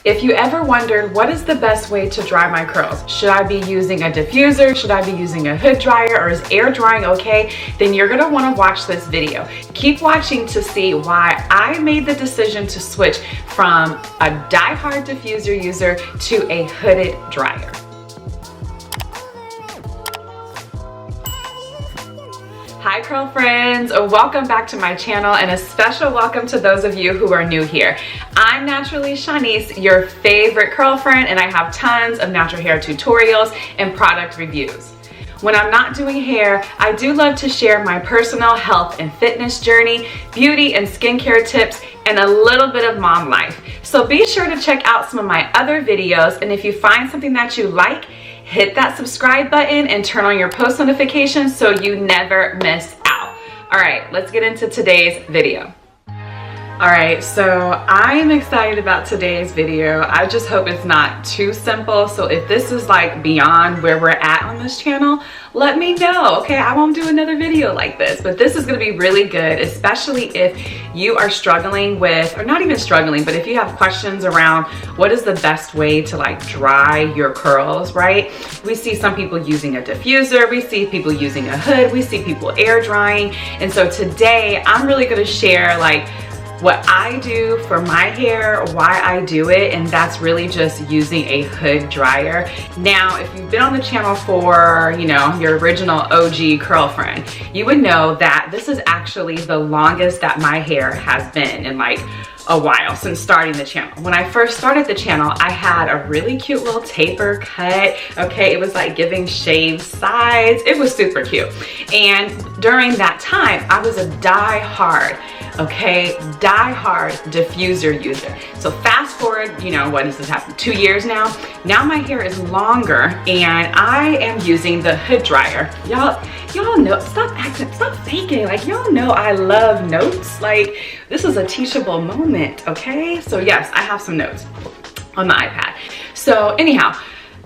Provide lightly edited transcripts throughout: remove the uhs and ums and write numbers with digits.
If you ever wondered what is the best way to dry my curls, should I be using a diffuser, should I be using a hood dryer, or is air drying okay, then you're gonna wanna watch this video. Keep watching to see why I made the decision to switch from a die-hard diffuser user to a hooded dryer. Hi curl friends, welcome back to my channel and a special welcome to those of you who are new here. I'm Naturally Shanice, your favorite curl friend, and I have tons of natural hair tutorials and product reviews. When I'm not doing hair, I do love to share my personal health and fitness journey, beauty and skincare tips, and a little bit of mom life. So be sure to check out some of my other videos, and if you find something that you like, hit that subscribe button and turn on your post notifications so you never miss out. All right, let's get into today's video. All right, so I'm excited about today's video. I just hope it's not too simple. So if this is like beyond where we're at on this channel, let me know, okay? I won't do another video like this, but this is gonna be really good, especially if you are struggling with, or not even struggling, but if you have questions around what is the best way to like dry your curls, right? We see some people using a diffuser, we see people using a hood, we see people air drying. And so today I'm really gonna share like what I do for my hair, why I do it, and that's really just using a hood dryer. Now, if you've been on the channel for, you know, your original OG curl friend, you would know that this is actually the longest that my hair has been in like a while since starting the channel. When I first started the channel, I had a really cute little taper cut. Okay, it was like giving shaved sides. It was super cute. And during that time, I was a die-hard diffuser user. So fast forward, you know, what does this happen? 2 years now. Now my hair is longer and I am using the hood dryer. Y'all know, stop faking. Like, y'all know I love notes. Like, this is a teachable moment, okay? So yes, I have some notes on the iPad. So anyhow,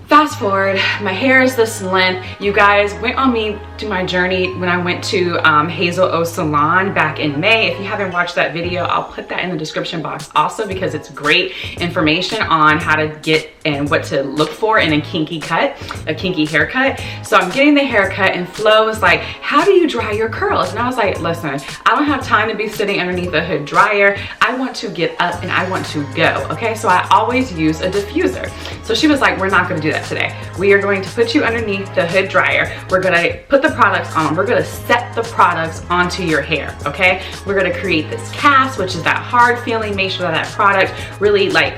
fast forward, my hair is this length. You guys went on me to my journey when I went to Hazel O Salon back in May. If you haven't watched that video, I'll put that in the description box also because it's great information on how to get and what to look for in a kinky haircut. So I'm getting the haircut and Flo was like, how do you dry your curls? And I was like, listen, I don't have time to be sitting underneath a hood dryer. I want to get up and I want to go, okay? So I always use a diffuser. So she was like, we're not gonna do that today. We are going to put you underneath the hood dryer. We're gonna put the products on. We're gonna set the products onto your hair, okay? We're gonna create this cast, which is that hard feeling. Make sure that product really like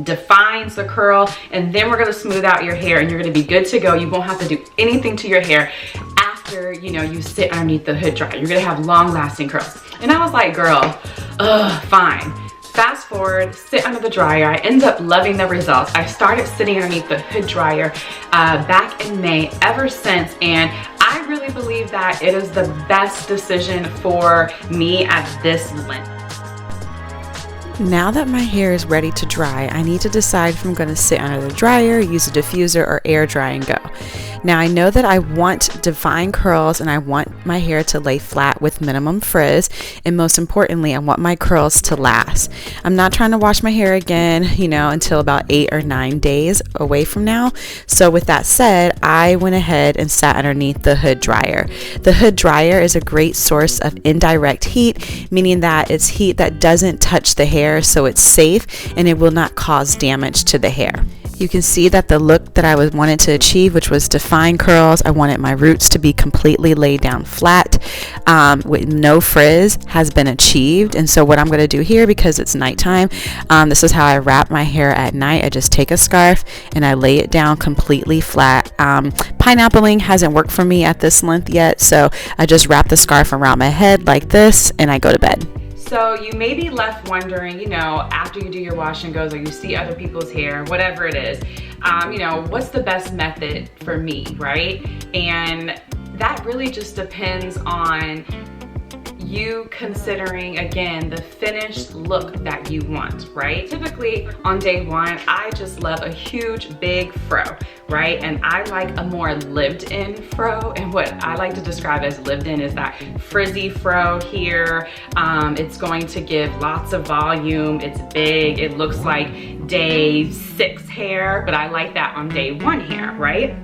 defines the curl, and then we're gonna smooth out your hair and you're gonna be good to go. You won't have to do anything to your hair after, you know, you sit underneath the hood dryer. You're gonna have long lasting curls. And I was like, girl, fine. Fast forward, sit under the dryer. I ended up loving the results. I started sitting underneath the hood dryer back in May ever since, and I really believe that it is the best decision for me at this length. Now that my hair is ready to dry, I need to decide if I'm going to sit under the dryer, use a diffuser, or air dry and go. Now I know that I want defined curls and I want my hair to lay flat with minimum frizz, and most importantly, I want my curls to last. I'm not trying to wash my hair again, you know, until about 8 or 9 days away from now. So with that said, I went ahead and sat underneath the hood dryer. The hood dryer is a great source of indirect heat, meaning that it's heat that doesn't touch the hair, so it's safe and it will not cause damage to the hair. You can see that the look that I wanted to achieve, which was defined curls, I wanted my roots to be completely laid down flat with no frizz, has been achieved. And so what I'm going to do here, because it's nighttime, this is how I wrap my hair at night. I just take a scarf and I lay it down completely flat. Pineappling hasn't worked for me at this length yet, so I just wrap the scarf around my head like this and I go to bed. So you may be left wondering, you know, after you do your wash and goes or you see other people's hair, whatever it is, you know, what's the best method for me, right? And that really just depends on you considering, again, the finished look that you want, right? Typically on day one, I just love a huge, big fro, right? And I like a more lived-in fro. And what I like to describe as lived-in is that frizzy fro here. It's going to give lots of volume. It's big. It looks like day 6 hair, but I like that on day 1 hair, right?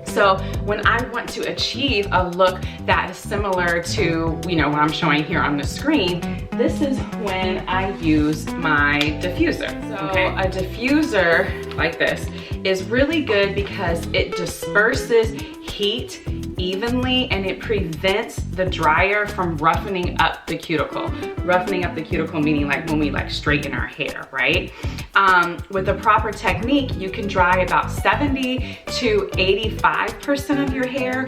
So when I want to achieve a look that is similar to, you know, what I'm showing here on the screen, this is when I use my diffuser. So a diffuser like this is really good because it disperses heat evenly and it prevents the dryer from roughening up the cuticle. Roughening up the cuticle meaning like when we like straighten our hair, right? With the proper technique, you can dry about 70 to 85% of your hair.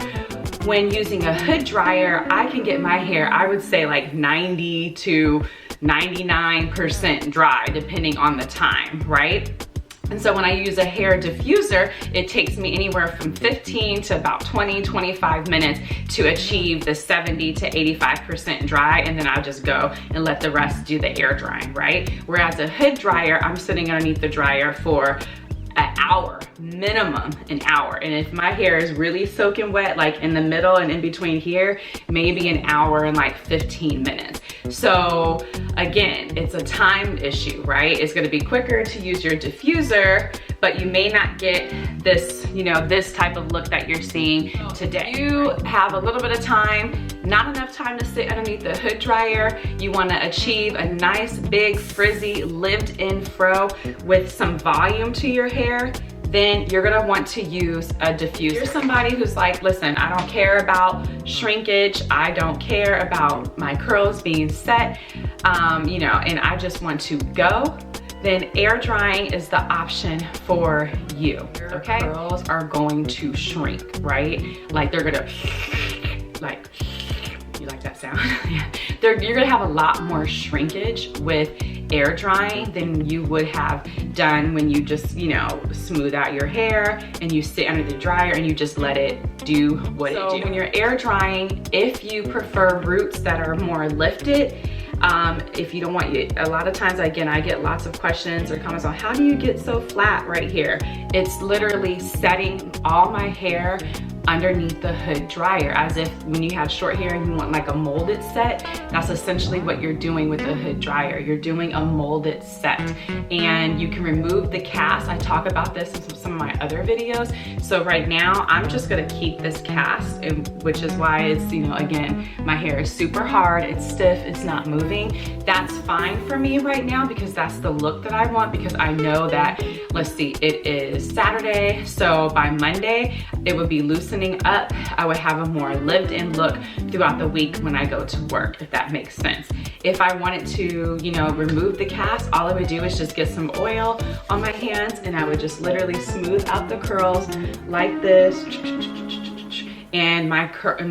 When using a hood dryer, I can get my hair, I would say like 90 to 99% dry depending on the time, right? And so when I use a hair diffuser, it takes me anywhere from 15 to about 20, 25 minutes to achieve the 70 to 85% dry, and then I'll just go and let the rest do the air drying, right? Whereas a hood dryer, I'm sitting underneath the dryer for an hour, minimum an hour. And if my hair is really soaking wet, like in the middle and in between here, maybe an hour and like 15 minutes. So again, it's a time issue, right? It's gonna be quicker to use your diffuser, but you may not get this, you know, this type of look that you're seeing today. You have a little bit of time, not enough time to sit underneath the hood dryer. You wanna achieve a nice, big, frizzy, lived-in fro with some volume to your hair, then you're gonna want to use a diffuser. If you're somebody who's like, listen, I don't care about shrinkage, I don't care about my curls being set, you know, and I just want to go, then air drying is the option for you, okay? Curls are going to shrink, right? Like they're gonna, like, you like that sound? Yeah. You're gonna have a lot more shrinkage with air drying than you would have done when you just, you know, smooth out your hair and you sit under the dryer and you just let it do what it do. When you're air drying, if you prefer roots that are more lifted, if you don't want it, a lot of times, again, I get lots of questions or comments on how do you get so flat right here? It's literally setting all my hair underneath the hood dryer, as if when you have short hair and you want like a molded set, that's essentially what you're doing with the hood dryer. You're doing a molded set, and you can remove the cast. I talk about this in some of my other videos. So right now I'm just gonna keep this cast, which is why it's, you know, again, my hair is super hard, it's stiff, it's not moving. That's fine for me right now because that's the look that I want, because I know that, let's see, it is Saturday, so by Monday it would be loosening up. I would have a more lived-in look throughout the week when I go to work, if that makes sense. If I wanted to, you know, remove the cast, all I would do is just get some oil on my hands and I would just literally smooth out the curls like this, and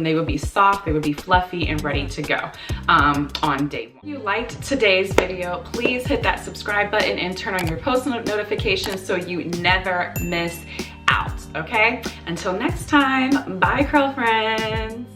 they would be soft, they would be fluffy and ready to go on day 1. If you liked today's video, please hit that subscribe button and turn on your post notifications so you never miss out, okay? Until next time, bye, curl friends.